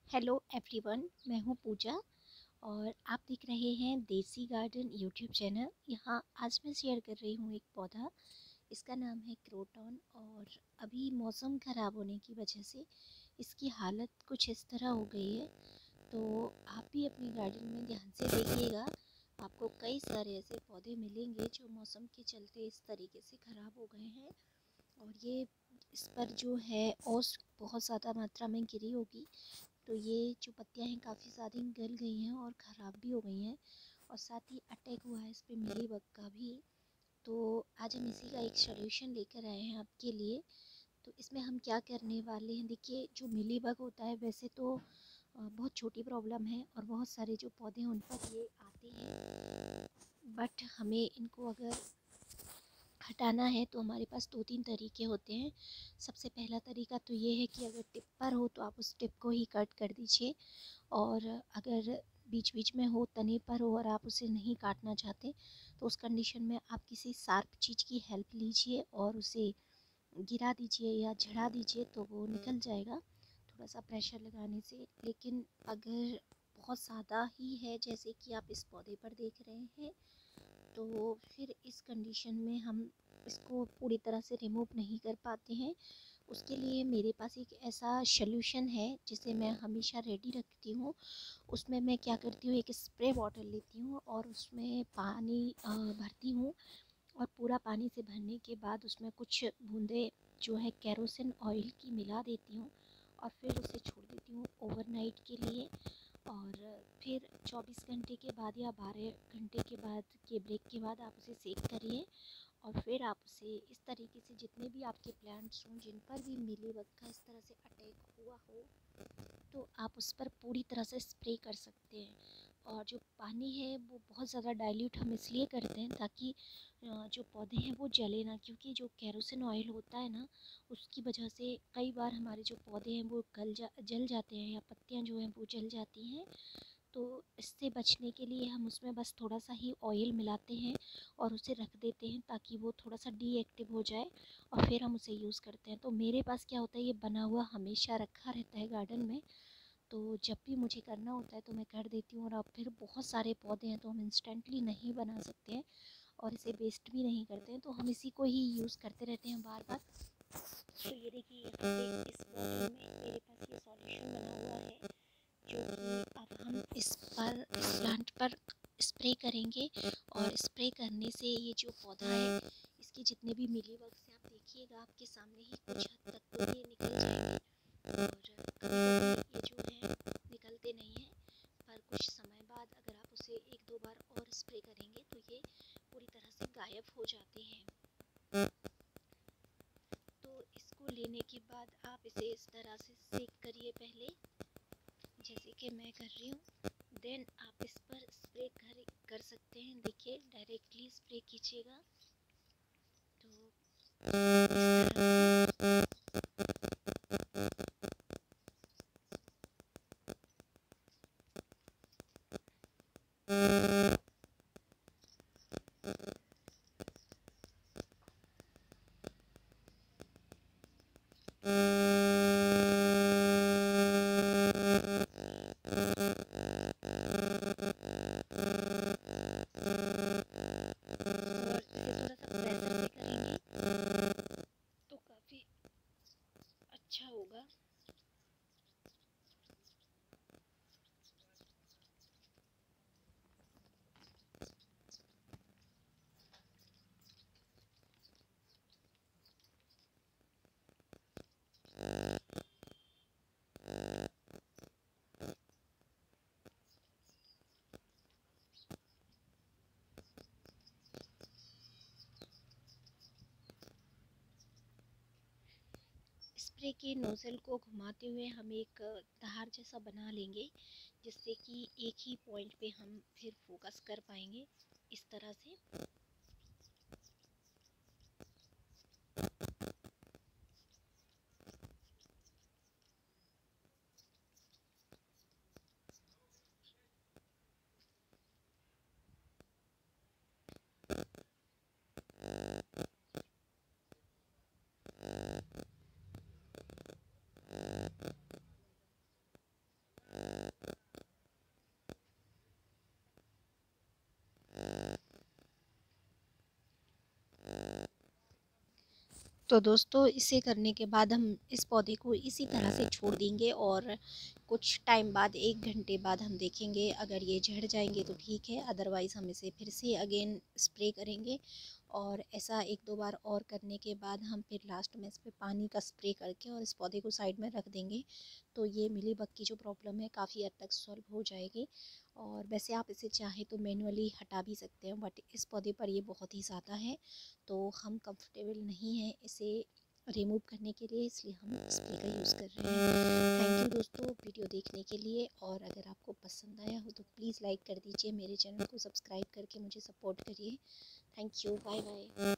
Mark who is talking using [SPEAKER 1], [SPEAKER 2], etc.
[SPEAKER 1] Hello everyone, मैं हूँ पूजा और आप देख रहे हैं देसी गार्डन यूट्यूब चैनल। यहाँ आज मैं शेयर कर रही हूँ एक पौधा। इसका नाम है क्रोटॉन और अभी मौसम ख़राब होने की वजह से इसकी हालत कुछ इस तरह हो गई है। तो आप भी अपने गार्डन में ध्यान से देखिएगा, आपको कई सारे ऐसे पौधे मिलेंगे जो मौसम के चलते इस तरीके से ख़राब हो गए हैं। और ये इस पर जो है ओस बहुत ज़्यादा मात्रा में गिरी होगी, तो ये जो पत्तियां हैं काफ़ी सारी गल गई हैं और ख़राब भी हो गई हैं। और साथ ही अटैक हुआ है इस पे मिलीबग का भी। तो आज हम इसी का एक सॉल्यूशन लेकर आए हैं आपके लिए। तो इसमें हम क्या करने वाले हैं, देखिए जो मिलीबग होता है वैसे तो बहुत छोटी प्रॉब्लम है और बहुत सारे जो पौधे हैं उन पर ये आते हैं, बट हमें इनको अगर हटाना है तो हमारे पास 2-3 तरीके होते हैं। सबसे पहला तरीका तो ये है कि अगर टिप पर हो तो आप उस टिप को ही कट कर दीजिए, और अगर बीच बीच में हो, तने पर हो और आप उसे नहीं काटना चाहते तो उस कंडीशन में आप किसी शार्प चीज़ की हेल्प लीजिए और उसे गिरा दीजिए या झड़ा दीजिए तो वो निकल जाएगा थोड़ा सा प्रेशर लगाने से। लेकिन अगर बहुत ज़्यादा ही है, जैसे कि आप इस पौधे पर देख रहे हैं, तो फिर इस कंडीशन में हम इसको पूरी तरह से रिमूव नहीं कर पाते हैं। उसके लिए मेरे पास एक ऐसा सॉल्यूशन है जिसे मैं हमेशा रेडी रखती हूँ। उसमें मैं क्या करती हूँ, एक स्प्रे बॉटल लेती हूँ और उसमें पानी भरती हूँ, और पूरा पानी से भरने के बाद उसमें कुछ बूंदे जो है केरोसिन ऑयल की मिला देती हूँ और फिर उसे छोड़ देती हूँ ओवरनाइट के लिए। और फिर 24 घंटे के बाद या 12 घंटे के बाद के ब्रेक के बाद आप उसे सेक करिए। और फिर आप उसे इस तरीके से जितने भी आपके प्लांट्स हों जिन पर भी मिलीबग का इस तरह से अटैक हुआ हो, तो आप उस पर पूरी तरह से स्प्रे कर सकते हैं। और जो पानी है वो बहुत ज़्यादा डाइल्यूट हम इसलिए करते हैं ताकि जो पौधे हैं वो जले ना, क्योंकि जो केरोसिन ऑयल होता है ना, उसकी वजह से कई बार हमारे जो पौधे हैं वो जल जाते हैं या पत्तियां जो हैं वो जल जाती हैं। तो इससे बचने के लिए हम उसमें बस थोड़ा सा ही ऑयल मिलाते हैं और उसे रख देते हैं ताकि वो थोड़ा सा डीएक्टिव हो जाए और फिर हम उसे यूज़ करते हैं। तो मेरे पास क्या होता है, ये बना हुआ हमेशा रखा रहता है गार्डन में, तो जब भी मुझे करना होता है तो मैं कर देती हूँ। और अब फिर बहुत सारे पौधे हैं तो हम इंस्टेंटली नहीं बना सकते हैं और इसे वेस्ट भी नहीं करते हैं, तो हम इसी को ही यूज़ करते रहते हैं बार बार। तो ये देखिए, यहाँ पे इस बॉटल में मेरे पास ये सॉल्यूशन बना हुआ है जो कि अब हम इस प्लांट पर स्प्रे करेंगे। और स्प्रे करने से ये जो पौधा है, इसके जितने भी मिलीबग्स हैं आप देखिएगा आपके सामने ही कुछ हद तक तो ये निकल जाएंगे। और कभी-कभी ये जो है निकलते नहीं हैं, पर कुछ समय बाद अगर आप उसे 1-2 बार और स्प्रे करेंगे तो ये पूरी तरह से गायब हो जाते हैं। तो इसको लेने के बाद आप इसे इस तरह से सेक करिए पहले, जैसे कि मैं कर रही हूँ। देन आप इस पर स्प्रे कर सकते हैं। देखिए, डायरेक्टली स्प्रे कीजिएगा तो इस तरह से। और इसे थोड़ा सा प्रेशर से करेंगे तो काफ़ी अच्छा होगा। स्प्रे के नोज़ल को घुमाते हुए हम एक धार जैसा बना लेंगे, जिससे कि एक ही पॉइंट पे हम फिर फोकस कर पाएंगे इस तरह से। तो दोस्तों इसे करने के बाद हम इस पौधे को इसी तरह से छोड़ देंगे और कुछ टाइम बाद 1 घंटे बाद हम देखेंगे, अगर ये झड़ जाएंगे तो ठीक है, अदरवाइज़ हम इसे फिर से अगेन स्प्रे करेंगे। और ऐसा 1-2 बार और करने के बाद हम फिर लास्ट में इस पे पानी का स्प्रे करके और इस पौधे को साइड में रख देंगे। तो ये मिलीबग की जो प्रॉब्लम है काफ़ी हद तक सॉल्व हो जाएगी। और वैसे आप इसे चाहें तो मैनुअली हटा भी सकते हैं, बट इस पौधे पर ये बहुत ही ज़्यादा है, तो हम कंफर्टेबल नहीं हैं इसे रिमूव करने के लिए, इसलिए हम स्प्रे का यूज़ कर रहे हैं। थैंक यू दोस्तों वीडियो देखने के लिए, और अगर आपको पसंद आया हो तो प्लीज़ लाइक कर दीजिए, मेरे चैनल को सब्सक्राइब करके मुझे सपोर्ट करिए। Thank you, bye bye.